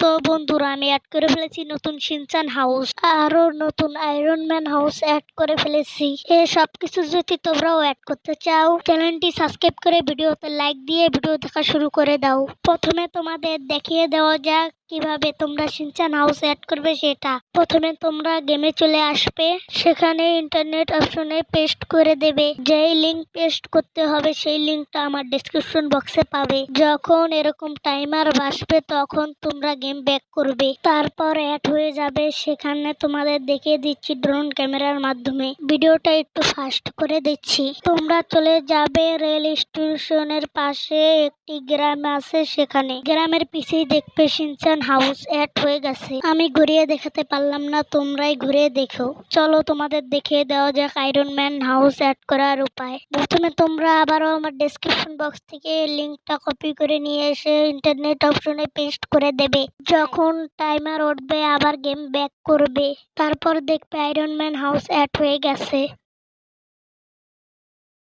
তো বন্ধুরা, আমি অ্যাড করে ফেলেছি নতুন শিনচান হাউস, আরো নতুন আয়রন ম্যান হাউস অ্যাড করে ফেলেছি। সব কিছু যদি তোমরাও অ্যাড করতে চাও, চ্যানেলটি সাবস্ক্রাইব করে ভিডিওতে লাইক দিয়ে ভিডিও দেখা শুরু করে দাও। প্রথমে তোমাদের দেখিয়ে দেওয়া যাক কিভাবে তোমরা শিনচান হাউস অ্যাড করবে সেটা। প্রথমে তোমরা গেমে চলে আসবে, সেখানে ইন্টারনেট অপশনে পেস্ট করে দেবে। যেই লিংক পেস্ট করতে হবে সেই লিংকটা আমার ডেসক্রিপশন বক্সে পাবে। যখন এরকম টাইমার আসবে তখন তোমরা গেম ব্যাক করবে, তারপর অ্যাড হয়ে যাবে। সেখানে তোমাদের দেখিয়ে দিচ্ছি ড্রোন ক্যামেরার মাধ্যমে। ভিডিওটা একটু ফাস্ট করে দিচ্ছি। তোমরা চলে যাবে রেল স্টেশনের পাশে একটি গ্রাম আছে, সেখানে গ্রামের পিছেই দেখবে শিনচান হাউস অ্যাড হয়ে গেছে। আমি ঘুরিয়ে দেখাতে পারলাম না, তোমরাই ঘুরিয়ে দেখো। চলো তোমাদের দেখিয়ে দেওয়া যাক আয়রন ম্যান হাউস অ্যাড করার উপায়। প্রথমে তোমরা আবারও আমার ডেসক্রিপশন বক্স থেকে লিংকটা কপি করে নিয়ে এসে ইন্টারনেট অপশনে পেস্ট করে দেবে। যখন টাইমার উঠবে আবার গেম ব্যাক করবে, তারপর দেখবে আয়রন ম্যান হাউস অ্যাড হয়ে গেছে।